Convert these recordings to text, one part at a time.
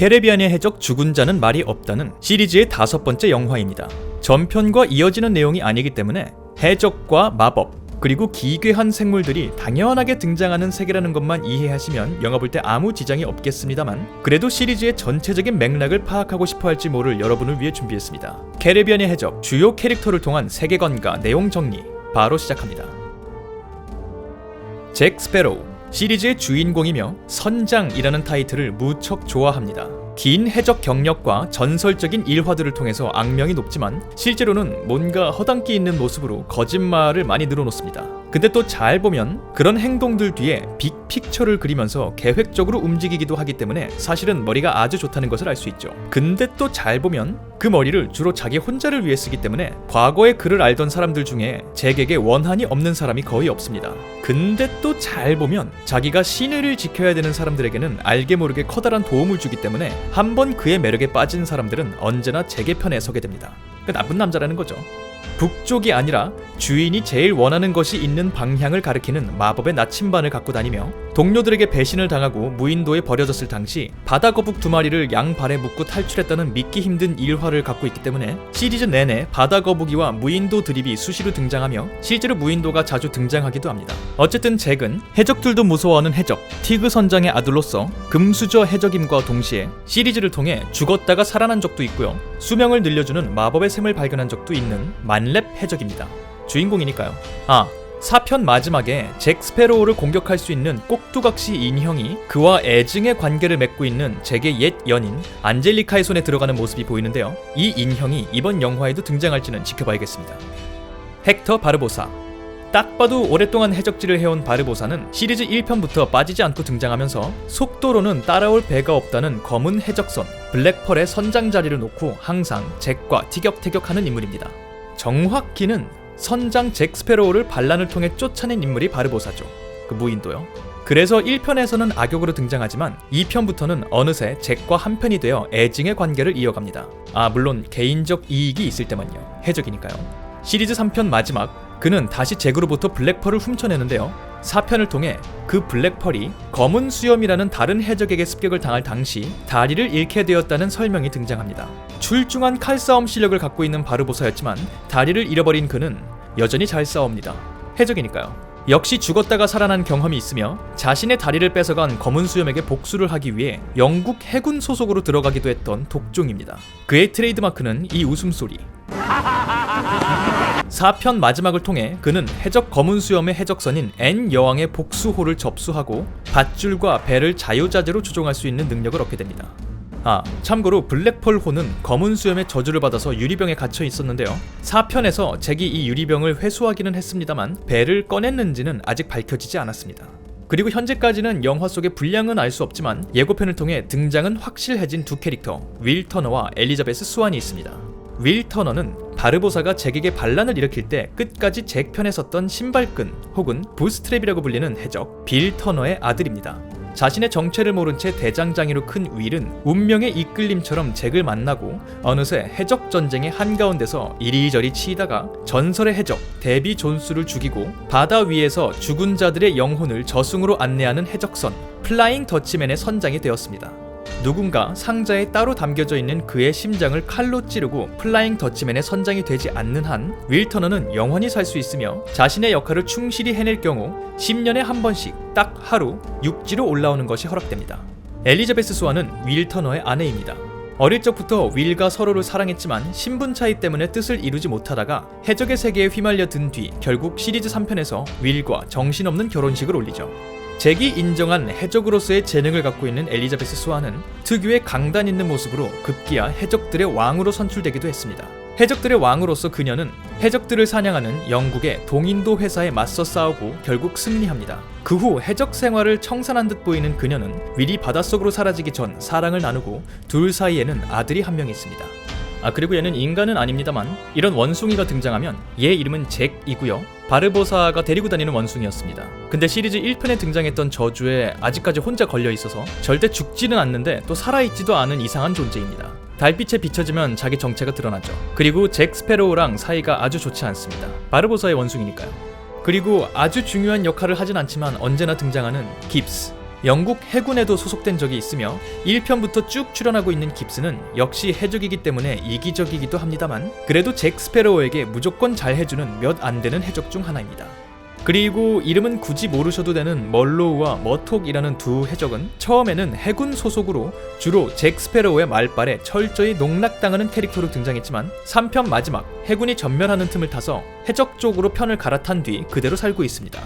캐리비안의 해적 죽은 자는 말이 없다는 시리즈의 5번째 영화입니다. 전편과 이어지는 내용이 아니기 때문에 해적과 마법, 그리고 기괴한 생물들이 당연하게 등장하는 세계라는 것만 이해하시면 영화 볼 때 아무 지장이 없겠습니다만, 그래도 시리즈의 전체적인 맥락을 파악하고 싶어 할지 모를 여러분을 위해 준비했습니다. 캐리비안의 해적 주요 캐릭터를 통한 세계관과 내용 정리, 바로 시작합니다. 잭 스패로우, 시리즈의 주인공이며 선장이라는 타이틀을 무척 좋아합니다. 긴 해적 경력과 전설적인 일화들을 통해서 악명이 높지만 실제로는 뭔가 허당끼 있는 모습으로 거짓말을 많이 늘어놓습니다. 근데 또 잘 보면 그런 행동들 뒤에 빅픽처를 그리면서 계획적으로 움직이기도 하기 때문에 사실은 머리가 아주 좋다는 것을 알 수 있죠. 근데 또 잘 보면 그 머리를 주로 자기 혼자를 위해 쓰기 때문에 과거의 그를 알던 사람들 중에 잭에게 원한이 없는 사람이 거의 없습니다. 근데 또 잘 보면 자기가 신의를 지켜야 되는 사람들에게는 알게 모르게 커다란 도움을 주기 때문에 한번 그의 매력에 빠진 사람들은 언제나 잭의 편에 서게 됩니다. 나쁜 남자라는 거죠. 북쪽이 아니라 주인이 제일 원하는 것이 있는 방향을 가리키는 마법의 나침반을 갖고 다니며, 동료들에게 배신을 당하고 무인도에 버려졌을 당시 바다거북 2마리를 양발에 묶고 탈출했다는 믿기 힘든 일화를 갖고 있기 때문에 시리즈 내내 바다거북이와 무인도 드립이 수시로 등장하며 실제로 무인도가 자주 등장하기도 합니다. 어쨌든 잭은 해적들도 무서워하는 해적 티그 선장의 아들로서 금수저 해적임과 동시에 시리즈를 통해 죽었다가 살아난 적도 있고요, 수명을 늘려주는 마법의 샘을 발견한 적도 있는 만렙 해적입니다. 주인공이니까요. 4편 마지막에 잭 스패로우를 공격할 수 있는 꼭두각시 인형이 그와 애증의 관계를 맺고 있는 잭의 옛 연인 안젤리카의 손에 들어가는 모습이 보이는데요, 이 인형이 이번 영화에도 등장할지는 지켜봐야겠습니다. 헥터 바르보사, 딱 봐도 오랫동안 해적질을 해온 바르보사는 시리즈 1편부터 빠지지 않고 등장하면서 속도로는 따라올 배가 없다는 검은 해적선 블랙펄의 선장 자리를 놓고 항상 잭과 티격태격하는 인물입니다. 정확히는 선장 잭 스패로우를 반란을 통해 쫓아낸 인물이 바르보사죠. 그 무인도요. 그래서 1편에서는 악역으로 등장하지만 2편부터는 어느새 잭과 한편이 되어 애증의 관계를 이어갑니다. 물론 개인적 이익이 있을 때만요. 해적이니까요. 시리즈 3편 마지막, 그는 다시 잭으로부터 블랙펄을 훔쳐내는데요, 4편을 통해 그 블랙펄이 검은 수염이라는 다른 해적에게 습격을 당할 당시 다리를 잃게 되었다는 설명이 등장합니다. 출중한 칼싸움 실력을 갖고 있는 바르보사였지만 다리를 잃어버린 그는 여전히 잘 싸웁니다. 해적이니까요. 역시 죽었다가 살아난 경험이 있으며 자신의 다리를 뺏어간 검은 수염에게 복수를 하기 위해 영국 해군 소속으로 들어가기도 했던 독종입니다. 그의 트레이드마크는 이 웃음소리. 4편 마지막을 통해 그는 해적 검은 수염의 해적선인 앤 여왕의 복수호를 접수하고 밧줄과 배를 자유자재로 조종할 수 있는 능력을 얻게 됩니다. 참고로 블랙펄호는 검은 수염의 저주를 받아서 유리병에 갇혀 있었는데요, 4편에서 잭이 이 유리병을 회수하기는 했습니다만 배를 꺼냈는지는 아직 밝혀지지 않았습니다. 그리고 현재까지는 영화 속의 분량은 알 수 없지만 예고편을 통해 등장은 확실해진 두 캐릭터, 윌 터너와 엘리자베스 스완이 있습니다. 윌 터너는 바르보사가 잭에게 반란을 일으킬 때 끝까지 잭 편에 섰던 신발끈 혹은 부스트랩이라고 불리는 해적 빌 터너의 아들입니다. 자신의 정체를 모른 채 대장장이로 큰 윌은 운명의 이끌림처럼 잭을 만나고 어느새 해적 전쟁의 한가운데서 이리저리 치이다가 전설의 해적 데비 존스를 죽이고 바다 위에서 죽은 자들의 영혼을 저승으로 안내하는 해적선 플라잉 더치맨의 선장이 되었습니다. 누군가 상자에 따로 담겨져 있는 그의 심장을 칼로 찌르고 플라잉 더치맨의 선장이 되지 않는 한 윌 터너는 영원히 살 수 있으며 자신의 역할을 충실히 해낼 경우 10년에 한 번씩 딱 하루 육지로 올라오는 것이 허락됩니다. 엘리자베스 스완은 윌 터너의 아내입니다. 어릴 적부터 윌과 서로를 사랑했지만 신분 차이 때문에 뜻을 이루지 못하다가 해적의 세계에 휘말려 든 뒤 결국 시리즈 3편에서 윌과 정신없는 결혼식을 올리죠. 잭이 인정한 해적으로서의 재능을 갖고 있는 엘리자베스 스완은 특유의 강단 있는 모습으로 급기야 해적들의 왕으로 선출되기도 했습니다. 해적들의 왕으로서 그녀는 해적들을 사냥하는 영국의 동인도 회사에 맞서 싸우고 결국 승리합니다. 그 후 해적 생활을 청산한 듯 보이는 그녀는 윌이 바닷속으로 사라지기 전 사랑을 나누고 둘 사이에는 아들이 한 명 있습니다. 그리고 얘는 인간은 아닙니다만 이런 원숭이가 등장하면 얘 이름은 잭이고요, 바르보사가 데리고 다니는 원숭이였습니다. 근데 시리즈 1편에 등장했던 저주에 아직까지 혼자 걸려있어서 절대 죽지는 않는데 또 살아있지도 않은 이상한 존재입니다. 달빛에 비춰지면 자기 정체가 드러나죠. 그리고 잭 스패로우랑 사이가 아주 좋지 않습니다. 바르보사의 원숭이니까요. 그리고 아주 중요한 역할을 하진 않지만 언제나 등장하는 깁스, 영국 해군에도 소속된 적이 있으며 1편부터 쭉 출연하고 있는 깁스는 역시 해적이기 때문에 이기적이기도 합니다만 그래도 잭 스패로우에게 무조건 잘 해주는 몇 안 되는 해적 중 하나입니다. 그리고 이름은 굳이 모르셔도 되는 멀로우와 머톡이라는 두 해적은 처음에는 해군 소속으로 주로 잭 스패로우의 말발에 철저히 농락당하는 캐릭터로 등장했지만 3편 마지막 해군이 전멸하는 틈을 타서 해적 쪽으로 편을 갈아탄 뒤 그대로 살고 있습니다.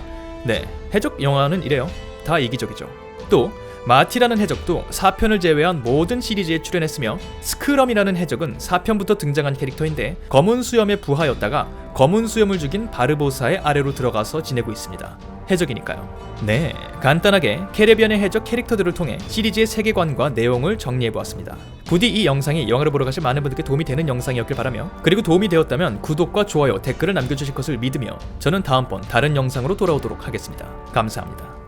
네, 해적 영화는 이래요. 다 이기적이죠. 또 마티라는 해적도 4편을 제외한 모든 시리즈에 출연했으며 스크럼이라는 해적은 4편부터 등장한 캐릭터인데 검은 수염의 부하였다가 검은 수염을 죽인 바르보사의 아래로 들어가서 지내고 있습니다. 해적이니까요. 네, 간단하게 캐리비안의 해적 캐릭터들을 통해 시리즈의 세계관과 내용을 정리해보았습니다. 부디 이 영상이 영화를 보러 가실 많은 분들께 도움이 되는 영상이었길 바라며 그리고 도움이 되었다면 구독과 좋아요, 댓글을 남겨주실 것을 믿으며 저는 다음번 다른 영상으로 돌아오도록 하겠습니다. 감사합니다.